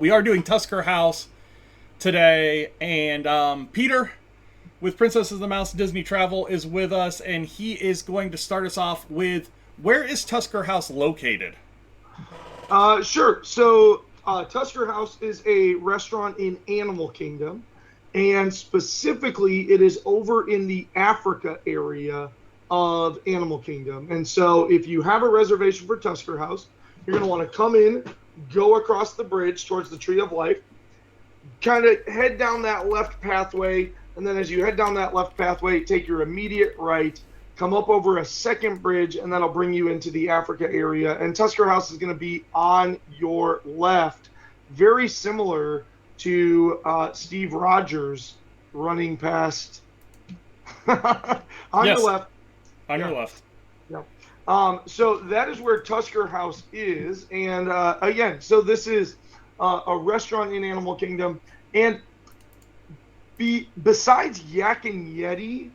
we are doing Tusker House today, and Peter with Princess of the Mouse Disney Travel is with us, and he is going to start us off with, where is Tusker House located? Sure. So, Tusker House is a restaurant in Animal Kingdom, and specifically, it is over in the Africa area of Animal Kingdom. And so, if you have a reservation for Tusker House, you're going to want to come in, go across the bridge towards the Tree of Life, kind of head down that left pathway, and then as you head down that left pathway, take your immediate right, come up over a second bridge, and that'll bring you into the Africa area. And Tusker House is going to be on your left, very similar to Steve Rogers running past on Yes, your left. on your Yeah. left. Yeah. So that is where Tusker House is. And again, so this is a restaurant in Animal Kingdom. And besides Yak and Yeti,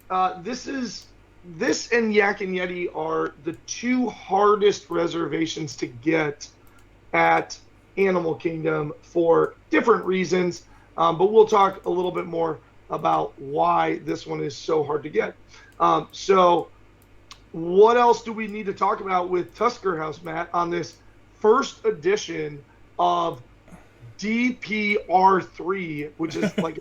this and Yak and Yeti are the two hardest reservations to get at Animal Kingdom for different reasons. But we'll talk a little bit more about why this one is so hard to get. So what else do we need to talk about with Tusker House, Matt, on this first edition of DPR3, which is like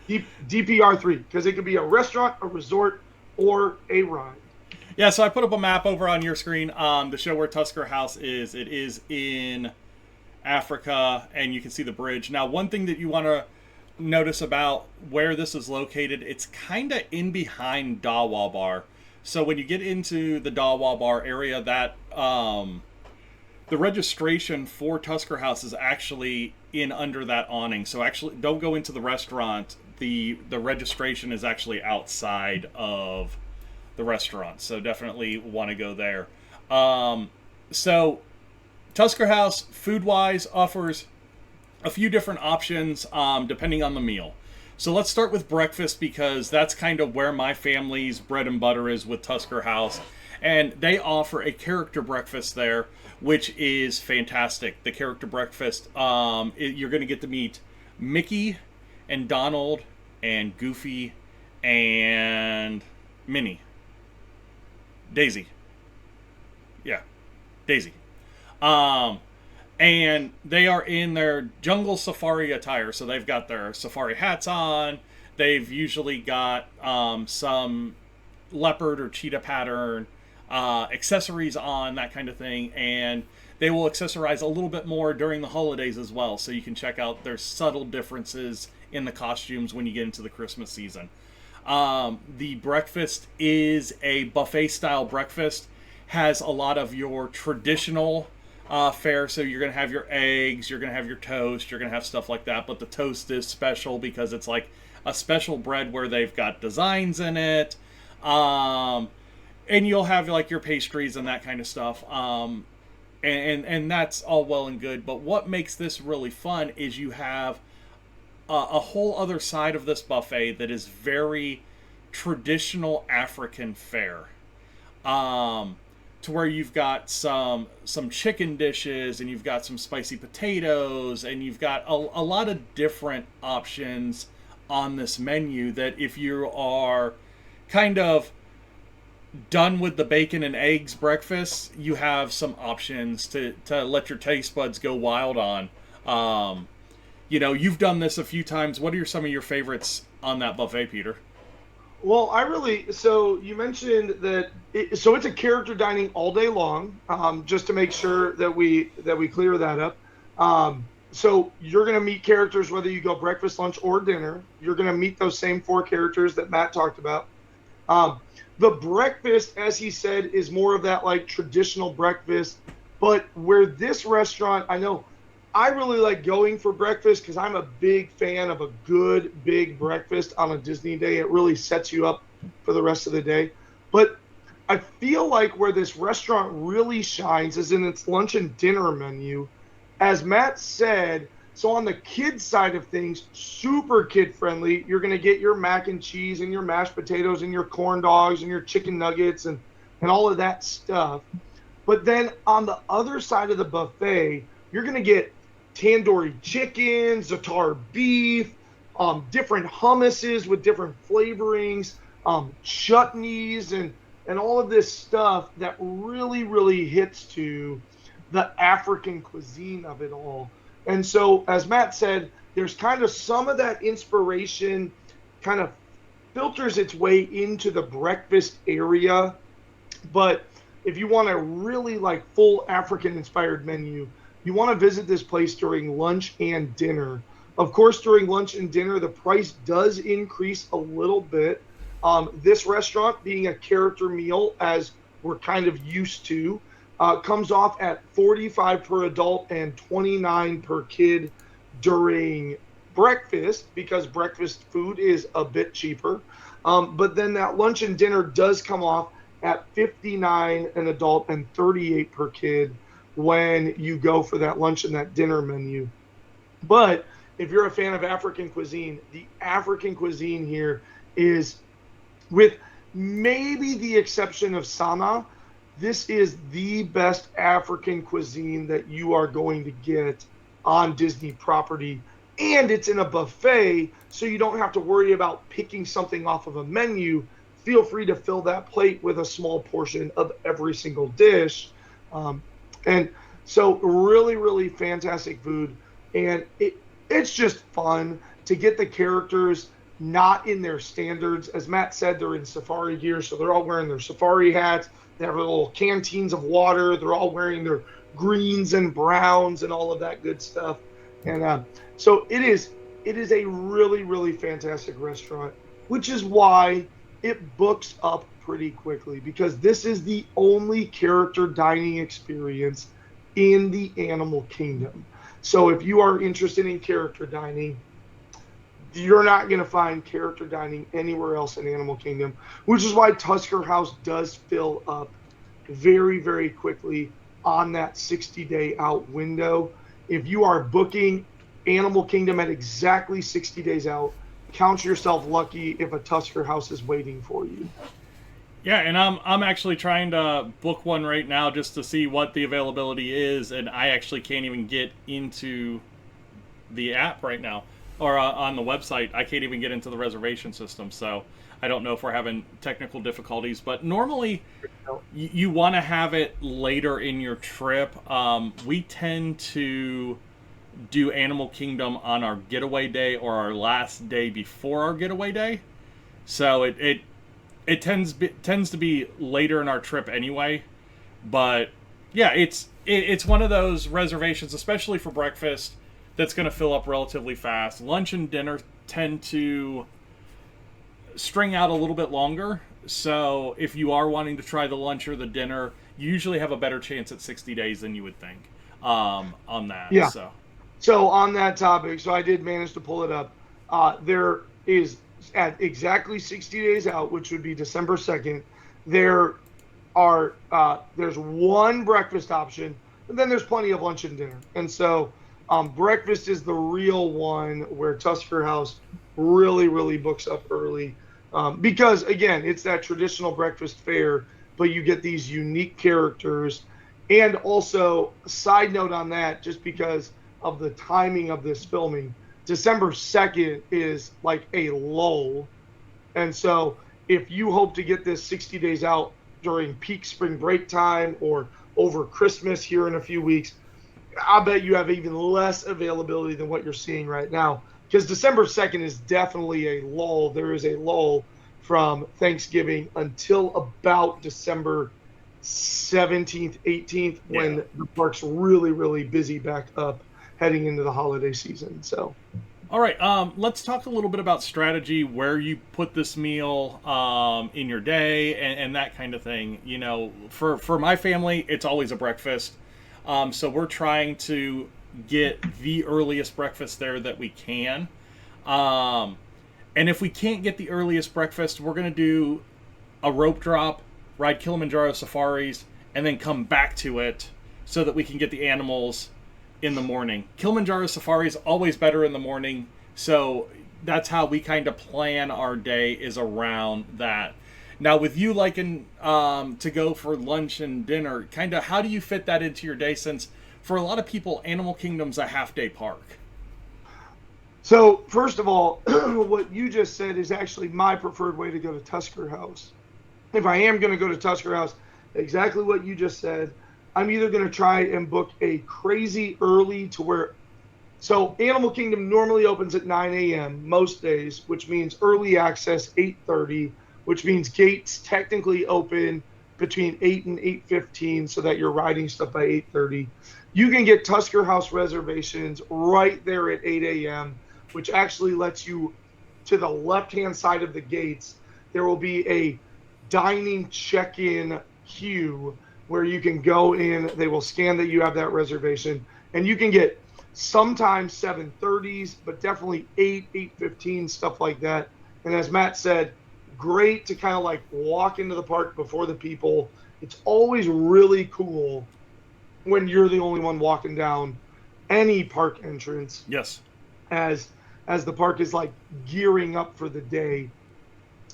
DPR3, because it could be a restaurant, a resort, or a ride. Yeah, so I put up a map over on your screen to show where Tusker House is. It is in Africa, and you can see the bridge. Now, one thing that you want to notice about where this is located, it's kind of in behind Dawa Bar. So when you get into the Dawa Bar area, that the registration for Tusker House is actually in under that awning. So actually, don't go into the restaurant. The registration is actually outside of the restaurant. So definitely want to go there. So Tusker House, food-wise, offers a few different options depending on the meal. So let's start with breakfast, because that's kind of where my family's bread and butter is with Tusker House. And they offer a character breakfast there, which is fantastic. The character breakfast, you're going to get to meet Mickey and Donald and Goofy and Minnie. Daisy. Yeah, Daisy. And they are in their jungle safari attire. So they've got their safari hats on. They've usually got some leopard or cheetah pattern accessories on, that kind of thing. And they will accessorize a little bit more during the holidays as well. So you can check out their subtle differences in the costumes when you get into the Christmas season. The breakfast is a buffet style breakfast. Has a lot of your traditional fare. So you're going to have your eggs, you're going to have your toast, you're going to have stuff like that. But the toast is special because it's like a special bread where they've got designs in it. And you'll have like your pastries and that kind of stuff. And that's all well and good. But what makes this really fun is you have a whole other side of this buffet that is very traditional African fare. To where you've got some chicken dishes, and you've got some spicy potatoes, and you've got a lot of different options on this menu that if you are kind of done with the bacon and eggs breakfast, you have some options to let your taste buds go wild on. You've done this a few times. What are some of your favorites on that buffet, Peter? Well, so you mentioned that, so it's a character dining all day long, just to make sure that we clear that up. So you're going to meet characters whether you go breakfast, lunch, or dinner. You're going to meet those same four characters that Matt talked about. The breakfast, as he said, is more of that like traditional breakfast, but where this restaurant, I know I really like going for breakfast because I'm a big fan of a good big breakfast on a Disney day. It really sets you up for the rest of the day. But I feel like where this restaurant really shines is in its lunch and dinner menu. As Matt said, so on the kids side of things, super kid friendly. You're going to get your mac and cheese and your mashed potatoes and your corn dogs and your chicken nuggets and all of that stuff. But then on the other side of the buffet, you're going to get tandoori chicken, za'atar beef, different hummuses with different flavorings, chutneys, and all of this stuff that really, really hits to the African cuisine of it all. And so, as Matt said, there's kind of some of that inspiration kind of filters its way into the breakfast area. But if you want a really like full African inspired menu, you want to visit this place during lunch and dinner. Of course, during lunch and dinner, the price does increase a little bit. This restaurant, being a character meal, as we're kind of used to, comes off at $45 per adult and $29 per kid during breakfast, because breakfast food is a bit cheaper. But then that lunch and dinner does come off at $59 an adult and $38 per kid when you go for that lunch and that dinner menu. But if you're a fan of African cuisine, the African cuisine here is, with maybe the exception of Sama, this is the best African cuisine that you are going to get on Disney property. And it's in a buffet, so you don't have to worry about picking something off of a menu. Feel free to fill that plate with a small portion of every single dish. And so really, really fantastic food. And it's just fun to get the characters not in their standards. As Matt said, they're in safari gear, so they're all wearing their safari hats. They have little canteens of water. They're all wearing their greens and browns and all of that good stuff. And so it is a really, really fantastic restaurant, which is why it books up pretty quickly, because this is the only character dining experience in the Animal Kingdom. So if you are interested in character dining, you're not going to find character dining anywhere else in Animal Kingdom, which is why Tusker House does fill up very, very quickly on that 60-day out window. If you are booking Animal Kingdom at exactly 60 days out, count yourself lucky if a Tusker House is waiting for you. Yeah, and I'm actually trying to book one right now just to see what the availability is, and I actually can't even get into the app right now, or on the website. I can't even get into the reservation system, so I don't know if we're having technical difficulties. But normally, you want to have it later in your trip. We tend to do Animal Kingdom on our getaway day or our last day before our getaway day, so it tends to be later in our trip anyway. But yeah, it's one of those reservations, especially for breakfast, that's going to fill up relatively fast. Lunch and dinner tend to string out a little bit longer, so if you are wanting to try the lunch or the dinner, you usually have a better chance at 60 days than you would think on that. Yeah. So on that topic, so I did manage to pull it up. There is, at exactly 60 days out, which would be December 2nd, there's one breakfast option, and then there's plenty of lunch and dinner. And so breakfast is the real one where Tusker House really, really books up early. Because, again, it's that traditional breakfast fare, but you get these unique characters. And also, side note on that, just because of the timing of this filming, December 2nd is like a lull. And so if you hope to get this 60 days out during peak spring break time or over Christmas here in a few weeks, I bet you have even less availability than what you're seeing right now. Because December 2nd is definitely a lull. There is a lull from Thanksgiving until about December 17th, 18th, when the park's really, really busy back up heading into the holiday season. So, all right, let's talk a little bit about strategy, where you put this meal in your day and that kind of thing. You know, for my family, it's always a breakfast. So we're trying to get the earliest breakfast there that we can. And if we can't get the earliest breakfast, we're going to do a rope drop, ride Kilimanjaro safaris, and then come back to it so that we can get the animals in the morning. Kilimanjaro safari is always better in the morning, so that's how we kind of plan our day, is around that. Now, with you liking to go for lunch and dinner, kind of how do you fit that into your day? Since for a lot of people, Animal Kingdom's a half-day park. So, first of all, what you just said is actually my preferred way to go to Tusker House. If I am going to go to Tusker House, exactly what you just said, I'm either going to try and book a crazy early to where. So, Animal Kingdom normally opens at 9 a.m. most days, which means early access 8:30, which means gates technically open between 8 and 8:15 so that you're riding stuff by 8:30. You can get Tusker House reservations right there at 8 a.m., which actually lets you, to the left-hand side of the gates, there will be a dining check-in queue where you can go in. They will scan that you have that reservation, and you can get sometimes 7:30s, but definitely 8:15, stuff like that. And as Matt said, great to kind of like walk into the park before the people. It's always really cool when you're the only one walking down any park entrance. Yes. As the park is like gearing up for the day.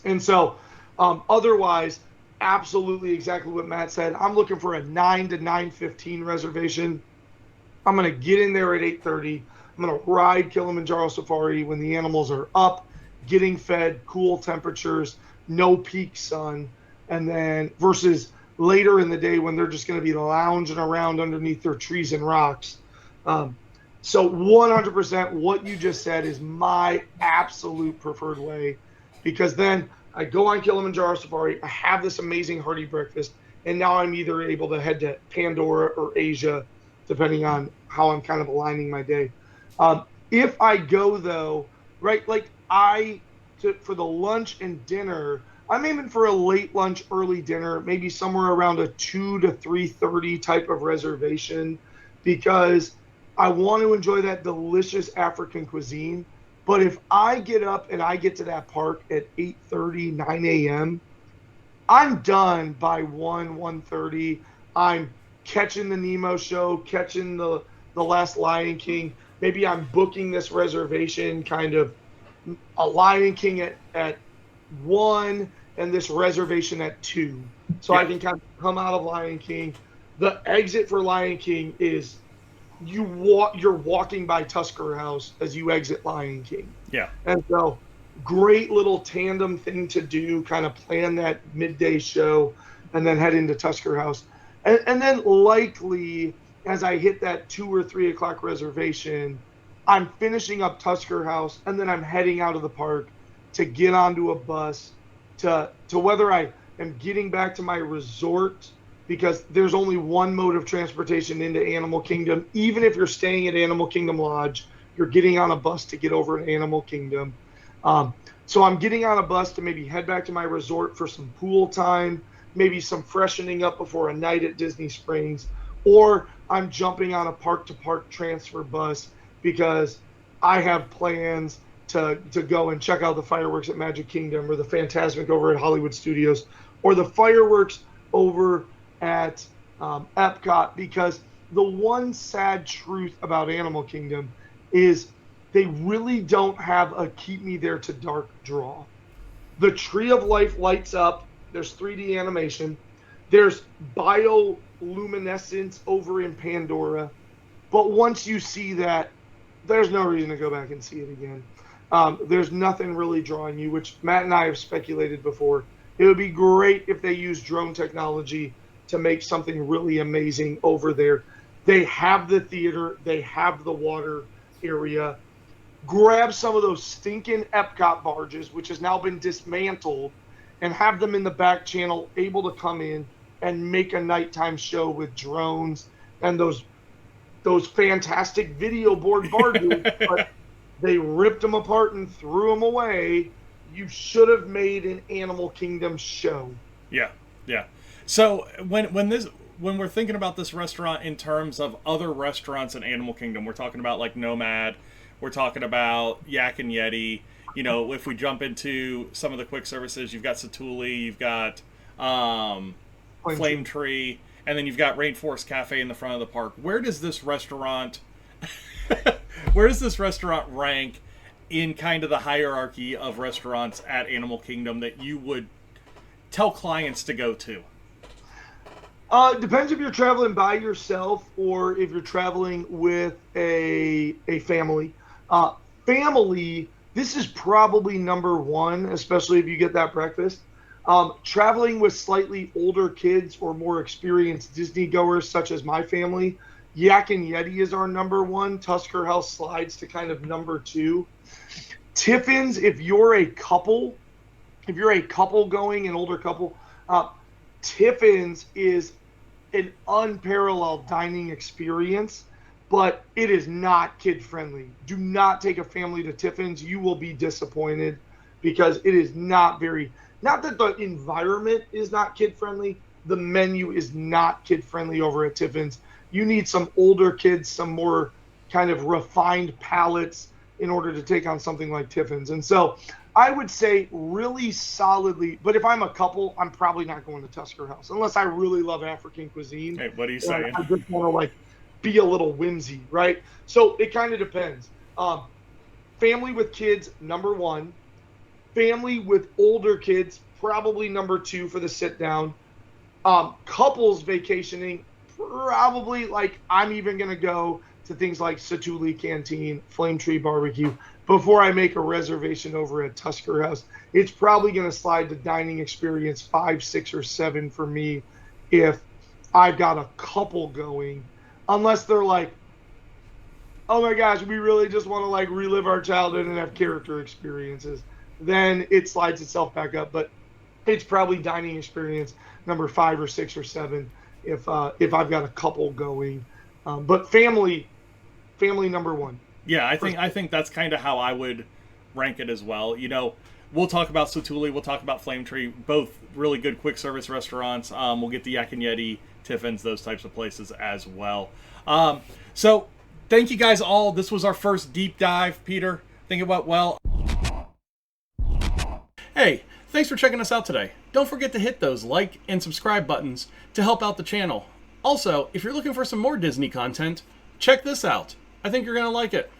And so otherwise, absolutely exactly what Matt said. I'm looking for a 9 to 9:15 reservation. I'm going to get in there at 8:30. I'm going to ride Kilimanjaro Safari when the animals are up, getting fed, cool temperatures, no peak sun, and then versus later in the day when they're just going to be lounging around underneath their trees and rocks. So 100% what you just said is my absolute preferred way, because then I go on Kilimanjaro Safari, I have this amazing hearty breakfast, and now I'm either able to head to Pandora or Asia, depending on how I'm kind of aligning my day. If I go, though, right, like for the lunch and dinner, I'm aiming for a late lunch, early dinner, maybe somewhere around a 2 to 3:30 type of reservation, because I want to enjoy that delicious African cuisine. But if I get up and I get to that park at 8:30, 9 a.m., I'm done by 1:30. I'm catching the Nemo show, catching the last Lion King. Maybe I'm booking this reservation, kind of a Lion King at 1 and this reservation at 2. So I can kind of come out of Lion King. The exit for Lion King is you're walking by Tusker House as you exit Lion King. Yeah. And so great little tandem thing to do, kind of plan that midday show and then head into Tusker House. And then likely as I hit that 2 or 3 o'clock reservation, I'm finishing up Tusker House and then I'm heading out of the park to get onto a bus to whether I am getting back to my resort, because there's only one mode of transportation into Animal Kingdom. Even if you're staying at Animal Kingdom Lodge, you're getting on a bus to get over to Animal Kingdom. So I'm getting on a bus to maybe head back to my resort for some pool time, maybe some freshening up before a night at Disney Springs, or I'm jumping on a park-to-park transfer bus because I have plans to go and check out the fireworks at Magic Kingdom, or the Fantasmic over at Hollywood Studios, or the fireworks over at Epcot. Because the one sad truth about Animal Kingdom is they really don't have a keep me there to dark draw. The Tree of Life lights up. There's 3D animation. There's bioluminescence over in Pandora. But once you see that, there's no reason to go back and see it again. There's nothing really drawing you, which Matt and I have speculated before. It would be great if they use drone technology to make something really amazing over there. They have the theater. They have the water area. Grab some of those stinking Epcot barges, which has now been dismantled, and have them in the back channel able to come in and make a nighttime show with drones and those fantastic video board barges. But they ripped them apart and threw them away. You should have made an Animal Kingdom show. Yeah. So when we're thinking about this restaurant in terms of other restaurants in Animal Kingdom, we're talking about like Nomad, we're talking about Yak and Yeti. You know, if we jump into some of the quick services, you've got Satuli, you've got Flame Tree, and then you've got Rainforest Cafe in the front of the park. Where does this restaurant rank in kind of the hierarchy of restaurants at Animal Kingdom that you would tell clients to go to? Depends if you're traveling by yourself or if you're traveling with a family. Family, this is probably number one, especially if you get that breakfast. Traveling with slightly older kids or more experienced Disney goers, such as my family, Yak and Yeti is our number one. Tusker House slides to kind of number two. Tiffin's, if you're a couple going, an older couple, Tiffin's is an unparalleled dining experience, but it is not kid friendly. Do not take a family to Tiffin's. You will be disappointed because it is not that the environment is not kid friendly. The menu is not kid friendly over at Tiffin's. You need some older kids, some more kind of refined palates in order to take on something like Tiffin's. And so I would say really solidly, but if I'm a couple, I'm probably not going to Tusker House unless I really love African cuisine. Hey, what are you saying? I just want to like be a little whimsy, right? So it kind of depends. Family with kids, number one. Family with older kids, probably number two for the sit down. Couples vacationing, probably like I'm even going to go to things like Satuli Canteen, Flame Tree Barbecue before I make a reservation over at Tusker House. It's probably going to slide to dining experience 5, 6, or 7 for me if I've got a couple going, unless they're like, oh my gosh, we really just want to like relive our childhood and have character experiences. Then it slides itself back up, but it's probably dining experience number 5 or 6 or 7 if I've got a couple going. But family number one. Yeah, I think that's kind of how I would rank it as well. You know, we'll talk about Satuli, we'll talk about Flame Tree, both really good quick service restaurants. We'll get the Yak and Yeti, Tiffin's, those types of places as well. So thank you guys all. This was our first deep dive, Peter. I think it went well. Hey, thanks for checking us out today. Don't forget to hit those like and subscribe buttons to help out the channel. Also, if you're looking for some more Disney content, check this out. I think you're going to like it.